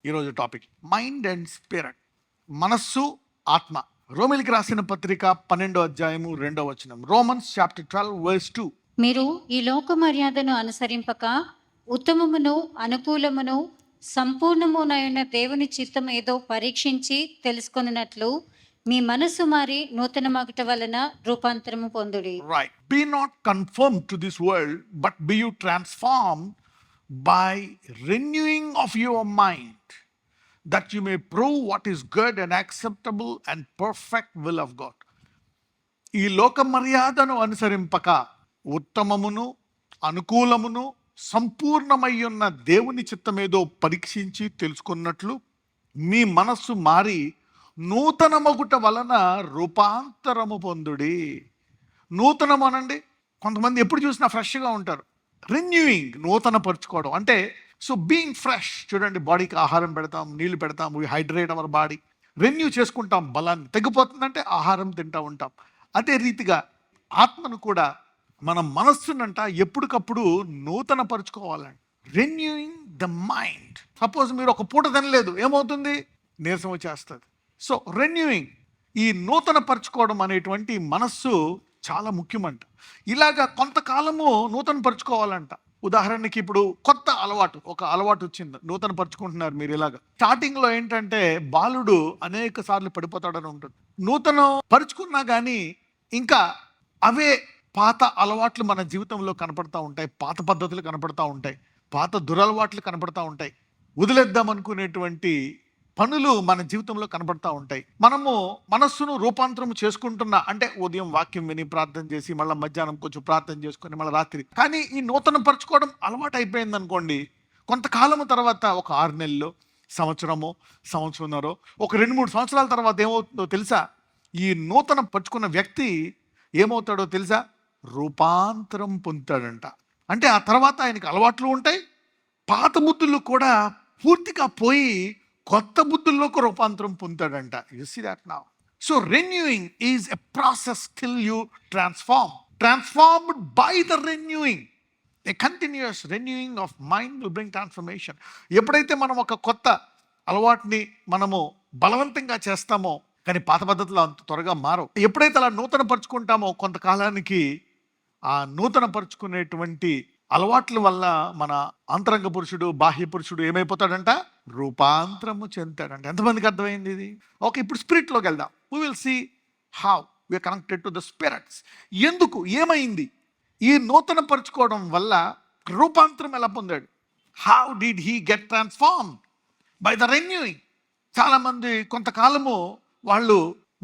ఈరోజు topic mind and spirit, మనస్సు ఆత్మ. రోమిలికి రాసిన పత్రిక 12వ అధ్యాయము 2వ వచనం. Romans chapter 12 verse 2. మీరు ఈ లోక మర్యాదను అనుసరింపక ఉత్తమమును అనుకూలమును సంపూర్ణమునైన దేవుని చిత్తం ఏదో పరీక్షించి తెలుసుకొనున్నట్లు మీ మనస్సు మారి నూతనమగుట వలన రూపాంతరము పొందుడి. Right. Be not conformed to this world, but be you transformed by renewing of your mind, that you may prove what is good and acceptable and perfect will of God. ఈ లోక మర్యాదను అనుసరింపక ఉత్తమమును అనుకూలమును సంపూర్ణమయ్యున్న దేవుని చిత్తమేదో పరీక్షించి తెలుసుకున్నట్లు మీ మనస్సు మారి నూతనమగుట వలన రూపాంతరము పొందుడి. నూతనం అనండి, కొంతమంది ఎప్పుడు చూసినా ఫ్రెష్గా ఉంటారు. రెన్యూయింగ్, నూతన పరుచుకోవడం అంటే సో బీయింగ్ ఫ్రెష్. చూడండి, బాడీకి ఆహారం పెడతాం, నీళ్లు పెడతాం, we hydrate our body, renew చేసుకుంటాం. బలాన్ని తగ్గిపోతుందంటే ఆహారం తింటూ ఉంటాం. అదే రీతిగా ఆత్మను కూడా మన మనస్సునంట ఎప్పటికప్పుడు నూతన పరుచుకోవాలండి. Renewing the mind. సపోజ్ మీరు ఒక పూట తినలేదు, ఏమవుతుంది? నీరసం వచ్చేస్తుంది. సో రెన్యూయింగ్, ఈ నూతన పరుచుకోవడం అనేటువంటి మనస్సు చాలా ముఖ్యమంట. ఇలాగా కొంతకాలము నూతన పరుచుకోవాలంట. ఉదాహరణకి ఇప్పుడు కొత్త అలవాటు, ఒక అలవాటు వచ్చింది, నూతన పరుచుకుంటున్నారు మీరు. ఇలాగా స్టార్టింగ్లో ఏంటంటే బాలుడు అనేక సార్లు పడిపోతాడని ఉంటుంది. నూతన పరుచుకున్నా కానీ ఇంకా అవే పాత అలవాట్లు మన జీవితంలో కనపడతా ఉంటాయి, పాత పద్ధతులు కనపడతా ఉంటాయి, పాత దురలవాట్లు కనపడతా ఉంటాయి, వదిలేద్దాం అనుకునేటువంటి పనులు మన జీవితంలో కనబడతా ఉంటాయి. మనము మనస్సును రూపాంతరం చేసుకుంటున్నా అంటే ఉదయం వాక్యం విని ప్రార్థన చేసి మళ్ళీ మధ్యాహ్నం కొంచెం ప్రార్థన చేసుకొని మళ్ళీ రాత్రి. కానీ ఈ నూతన పరుచుకోవడం అలవాటు అయిపోయింది అనుకోండి, కొంతకాలం తర్వాత ఒక 6 నెలలు, సంవత్సరంన్నర, ఒక 2-3 సంవత్సరాల తర్వాత ఏమవుతుందో తెలుసా? ఈ నూతన పరుచుకున్న వ్యక్తి ఏమవుతాడో తెలుసా? రూపాంతరం పొందుతాడంట. అంటే ఆ తర్వాత ఆయనకి అలవాట్లు ఉంటాయి, పాత బుద్ధులు కూడా పూర్తిగా పోయి కొత్త బుద్ధుల్లోకి రూపాంతరం పొందుతాడంట. You see that now. So renewing is a process till you transformed by the renewing. A continuous renewing of mind will bring transformation. ఎప్పుడైతే మనం ఒక కొత్త అలవాటుని మనము బలవంతంగా చేస్తామో, కానీ పాత పద్ధతులు అంత త్వరగా మారవు. ఎప్పుడైతే అలా నూతన పరుచుకుంటామో కొంతకాలానికి ఆ నూతన పరుచుకునేటువంటి అలవాట్ల వల్ల మన అంతరంగ పురుషుడు, బాహ్య పురుషుడు ఏమైపోతాడంట? రూపాంతరము చెందుతాడంట. ఎంతమందికి అర్థమైంది ఇది? ఓకే, ఇప్పుడు స్పిరిట్లోకి వెళ్దాం. We will see how we are connected to the spirits. ఎందుకు, ఏమైంది? ఈ నూతన పరుచుకోవడం వల్ల రూపాంతరం ఎలా పొందాడు? How did he get transform? By the renewing. చాలామంది కొంతకాలము వాళ్ళు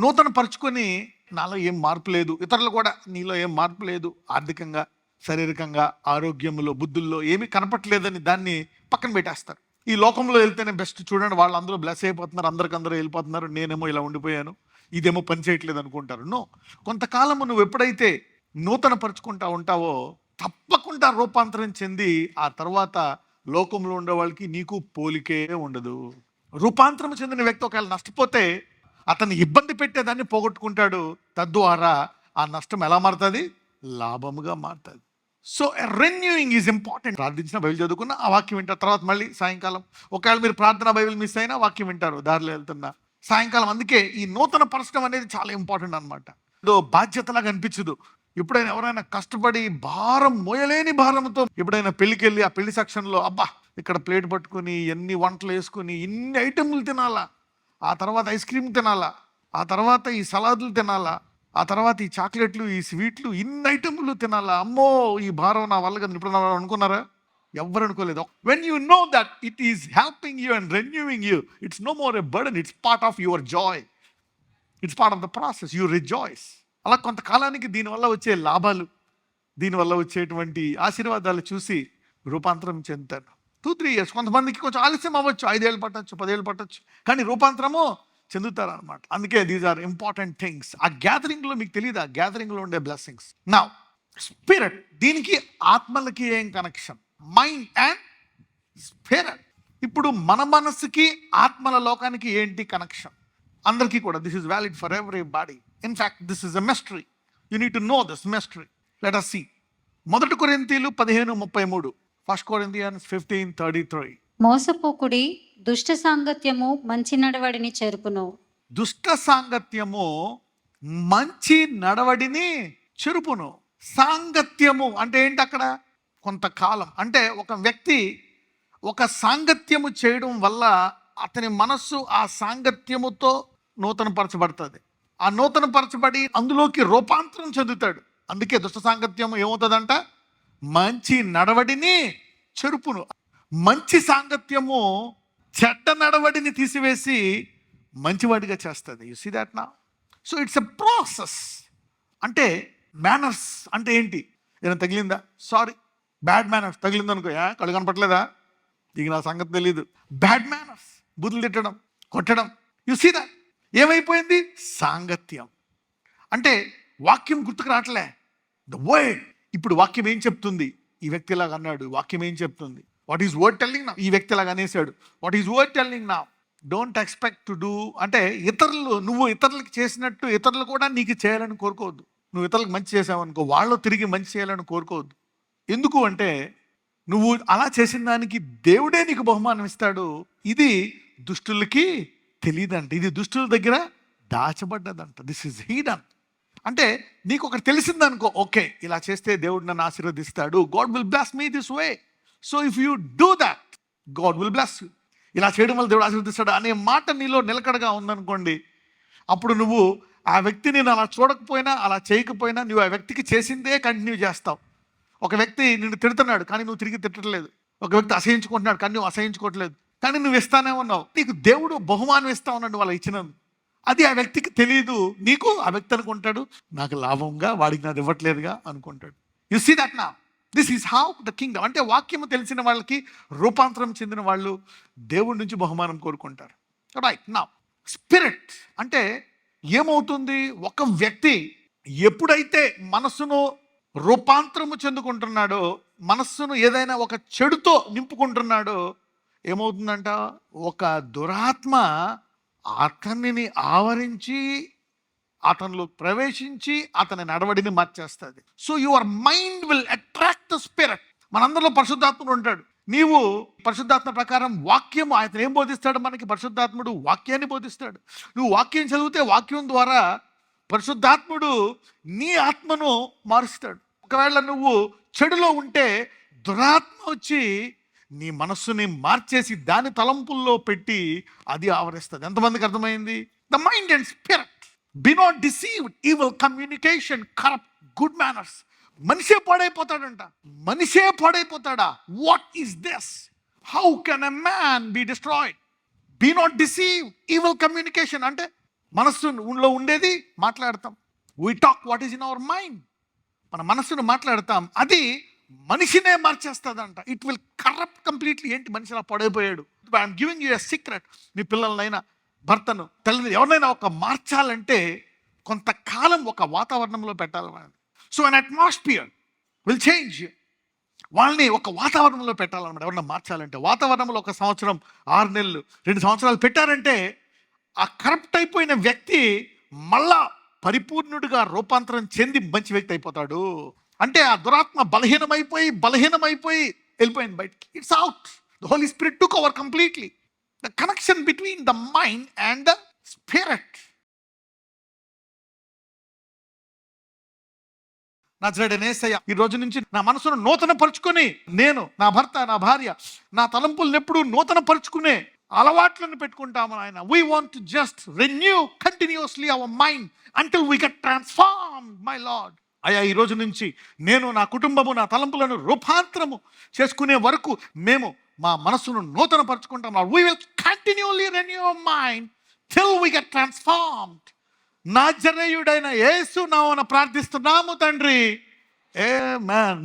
నూతన పరుచుకొని నాలో ఏం మార్పు లేదు, ఇతరులు కూడా నీలో ఏం మార్పు లేదు, ఆర్థికంగా, శారీరకంగా, ఆరోగ్యంలో, బుద్ధుల్లో ఏమీ కనపట్లేదని దాన్ని పక్కన పెట్టేస్తారు. ఈ లోకంలో వెళ్తేనే బెస్ట్, చూడండి వాళ్ళందరూ బ్లెస్ అయిపోతున్నారు, అందరికందరూ వెళ్ళిపోతున్నారు, నేనేమో ఇలా ఉండిపోయాను, ఇదేమో పని చేయట్లేదు అనుకుంటారు. నో, కొంతకాలము నువ్వు ఎప్పుడైతే నూతన పరుచుకుంటా ఉంటావో తప్పకుండా రూపాంతరం చెంది ఆ తర్వాత లోకంలో ఉండే వాళ్ళకి నీకు పోలికే ఉండదు. రూపాంతరం చెందిన వ్యక్తి ఒకవేళ నష్టపోతే అతన్ని ఇబ్బంది పెట్టేదాన్ని పోగొట్టుకుంటాడు. తద్వారా ఆ నష్టం ఎలా మారుతుంది? లాభముగా మారుతుంది. So renewing is important. ప్రార్థించిన బైబిల్ చదువుకున్న ఆ వాక్యం వింటారు. తర్వాత మళ్ళీ సాయంకాలం ఒకవేళ మీరు ప్రార్థన బైబిల్ మిస్ అయినా వాక్యం వింటారు దారిలో వెళ్తున్నా సాయంకాలం. అందుకే ఈ నూతన పరచడం అనేది చాలా ఇంపార్టెంట్ అనమాట. ఏదో బాధ్యతలాగా అనిపించదు. ఎప్పుడైనా ఎవరైనా కష్టపడి భారం, మోయలేని భారంతో ఎప్పుడైనా పెళ్ళికి వెళ్ళి ఆ పెళ్లి సెక్షన్లో అబ్బా ఇక్కడ ప్లేట్ పట్టుకుని ఎన్ని వంటలు వేసుకుని ఇన్ని ఐటెంలు తినాలా, ఆ తర్వాత ఐస్ క్రీమ్ తినాలా, ఆ తర్వాత ఈ సలాదులు తినాలా, ఆ తర్వాత ఈ చాక్లెట్లు, ఈ స్వీట్లు, ఇన్ని ఐటెంలు తినాలా, అమ్మో ఈ భారం నా వల్ల కదా. ఇప్పుడు అనుకున్నారా? ఎవ్వరు అనుకోలేదు. When you know that it is helping you and renewing you, it's no more a burden, it's part of your joy, it's part of the process, you rejoice. అలా కొంతకాలానికి దీనివల్ల వచ్చే లాభాలు, దీనివల్ల వచ్చేటువంటి ఆశీర్వాదాలు చూసి రూపాంతరం చెందుతారు. 2-3 years. కొంతమందికి కొంచెం ఆలస్యం అవ్వచ్చు, 5 ఏళ్ళు పట్టచ్చు, 10 ఏళ్ళు పట్టచ్చు, కానీ రూపాంతరము చెందుతారు అనమాట. అందుకే దీస్ ఆర్ ఇంపార్టెంట్ థింగ్స్. ఆ గ్యాదరింగ్లో మీకు తెలియదు, ఆ గ్యాదరింగ్లో ఉండే బ్లెస్సింగ్స్. నా స్పిరిట్, దీనికి ఆత్మలకి ఏం కనెక్షన్? Mind and spirit. ఇప్పుడు మన మనస్సుకి ఆత్మల లోకానికి ఏంటి కనెక్షన్? అందరికీ కూడా this is valid for every body. In fact this is a mystery. You need to know this mystery. Let us see. 1 కొరింథీయులు 15:33, 1 Corinthians 15:33. మోసపోకుడి, దుష్ట సాంగత్యము మంచి నడవడిని చెరుపును. దుష్ట సాంగత్యము మంచి నడవడిని చెరుపును. సాంగత్యము అంటే ఏంటి? అక్కడ కొంతకాలం అంటే ఒక వ్యక్తి ఒక సాంగత్యము చేయడం వల్ల అతని మనస్సు ఆ సాంగత్యముతో నూతనపరచబడుతుంది. ఆ నూతనపరచబడి అందులోకి రూపాంతరం చెందుతాడు. అందుకే దుష్ట సాంగత్యము ఏమవుతుందంట? మంచి నడవడిని చెరుపును. మంచి సాంగత్యము చెడ్డ నడవడిని తీసివేసి మంచివాడిగా చేస్తుంది. యు సీ దాట్ నా? So it's a process. అంటే మేనర్స్ అంటే ఏంటి? ఏదైనా తగిలిందా? సారీ, బ్యాడ్ మేనర్స్ తగిలిందనుకో, కళ్ళు కనపట్లేదా, ఇక నా సంగతి తెలీదు. బ్యాడ్ మేనర్స్, బుద్ధులు తిట్టడం, కొట్టడం. You see that? ఏమైపోయింది? సాంగత్యం. అంటే వాక్యం గుర్తుకు రావట్లే. The word. ఇప్పుడు వాక్యం ఏం చెప్తుంది? ఈ వ్యక్తి ఇలాగ అన్నాడు, వాక్యం ఏం చెప్తుంది? వాట్ ఈజ్ వర్డ్ టెల్లింగ్ నా? ఈ వ్యక్తి ఇలాగ అనేసాడు, వాట్ ఈజ్ వర్డ్ టెల్లింగ్ నా? Don't expect to do. అంటే నువ్వు ఇతరులకు చేసినట్టు ఇతరులు కూడా నీకు చేయాలని కోరుకోవద్దు. నువ్వు ఇతరులకు మంచి చేసావనుకో, వాళ్ళు తిరిగి మంచి చేయాలని కోరుకోవద్దు. ఎందుకు అంటే నువ్వు అలా చేసిన దానికి దేవుడే నీకు బహుమానం ఇస్తాడు. ఇది దుష్టులకి తెలియదంట, ఇది దుష్టుల దగ్గర దాచబడ్డదంట. This is hidden. అంటే నీకు ఒకటి తెలిసిందనుకో, ఓకే ఇలా చేస్తే దేవుడు నన్ను ఆశీర్వదిస్తాడు, God will bless me this way. So if you do that, God will bless you. ఇలా చేయడం వల్ల దేవుడు ఆశీర్వదిస్తాడు అనే మాట నీలో నిలకడగా ఉందనుకోండి, అప్పుడు నువ్వు ఆ వ్యక్తిని అలా చూడకపోయినా అలా చేయకపోయినా నువ్వు ఆ వ్యక్తికి చేసిందే కంటిన్యూ చేస్తావు. ఒక వ్యక్తి నిన్ను తిడుతున్నాడు కానీ నువ్వు తిరిగి తిట్టట్లేదు. ఒక వ్యక్తి అసహించుకుంటున్నాడు కానీ నువ్వు అసహించుకోవట్లేదు. కానీ నువ్వు ఇస్తానే ఉన్నావు. నీకు దేవుడు బహుమానం ఇస్తా ఉన్నాడు వాళ్ళ ఇచ్చినందుకు. అది ఆ వ్యక్తికి తెలియదు. నీకు ఆ వ్యక్తి అనుకుంటాడు, నాకు లాభంగా వాడికి నాది ఇవ్వట్లేదుగా అనుకుంటాడు. యు సీ దట్ నా? This is how the Kingdom. అంటే వాక్యము తెలిసిన వాళ్ళకి, రూపాంతరం చెందిన వాళ్ళు దేవుడి నుంచి బహుమానం కోరుకుంటారు. రైట్ నా? స్పిరిట్ అంటే ఏమవుతుంది? ఒక వ్యక్తి ఎప్పుడైతే మనస్సును రూపాంతరము చెందుకుంటున్నాడో, మనస్సును ఏదైనా ఒక చెడుతో నింపుకుంటున్నాడో, ఏమవుతుందంట? ఒక దురాత్మ అతనిని ఆవరించి అతనిలో ప్రవేశించి అతని నడవడిని మార్చేస్తుంది. So your mind will attract the spirit. మనందరిలో పరిశుద్ధాత్ముడు ఉంటాడు. నీవు పరిశుద్ధాత్మ ప్రకారం వాక్యము, ఆయన ఏం బోధిస్తాడు మనకి? పరిశుద్ధాత్ముడు వాక్యాన్ని బోధిస్తాడు. నువ్వు వాక్యం చదివితే వాక్యం ద్వారా పరిశుద్ధాత్ముడు నీ ఆత్మను మారుస్తాడు. ఒకవేళ నువ్వు చెడులో ఉంటే దురాత్మ వచ్చి నీ మనస్సుని మార్చేసి దాని తలంపుల్లో పెట్టి అది ఆవరిస్తుంది. ఎంతమందికి అర్థమైంది? The mind and spirit. Be not deceived. Evil communication corrupt good manners. మనిషే పాడైపోతాడంట. మనిషే పాడైపోతాడా? What is this? How can a man be destroyed? Be not deceived. Evil communication అంటే మనస్సులో ఉండేది మాట్లాడతాం. We talk what is in our mind. మన మనస్సును మాట్లాడతాం, అది మనిషినే మార్చేస్తుందంట. It will corrupt completely. ఏంటి మనిషి అలా పడైపోయాడు? I'm giving you a secret. మీ పిల్లలనైనా, భర్తను, తల్లిని, ఎవరినైనా ఒక మార్చాలంటే కొంతకాలం ఒక వాతావరణంలో పెట్టాలి వాళ్ళని. So an atmosphere will change. వాళ్ళని ఒక వాతావరణంలో పెట్టాలన్నమాట. ఎవరన్నా మార్చాలంటే వాతావరణంలో 1 సంవత్సరం, 6 నెలలు, 2 సంవత్సరాలు పెట్టారంటే ఆ కరప్ట్ అయిపోయిన వ్యక్తి మళ్ళా పరిపూర్ణుడిగా రూపాంతరం చెంది మంచి వ్యక్తి అయిపోతాడు. అంటే ఆ దురాత్మ బలహీనమైపోయి వెళ్ళిపోయింది బయటికి. It's out. The Holy Spirit took over completely. The connection between the mind and the spirit. నజరేయుడైన యేసయ్య, ఈ రోజు నుంచి నా మనసును నూతన పరుచుకొని, నేను, నా భర్త, నా భార్య, నా తలంపులను ఎప్పుడు నూతన పరుచుకునే అలవాట్లను పెట్టుకుంటాము ఆయన. We want to just renew continuously our mind until we get transform my lord. అయ్యా, ఈ రోజు నుంచి నేను, నా కుటుంబము, నా తలంపులను రూపాంతరము చేసుకునే వరకు మేము మా మనసును నూతన పరుచుకుంటాం. We will continuously renew our mind till we get transformed. నజరేయుడైన యేసు నామమున ప్రార్థిస్తున్నాము తండ్రి. ఆమేన్.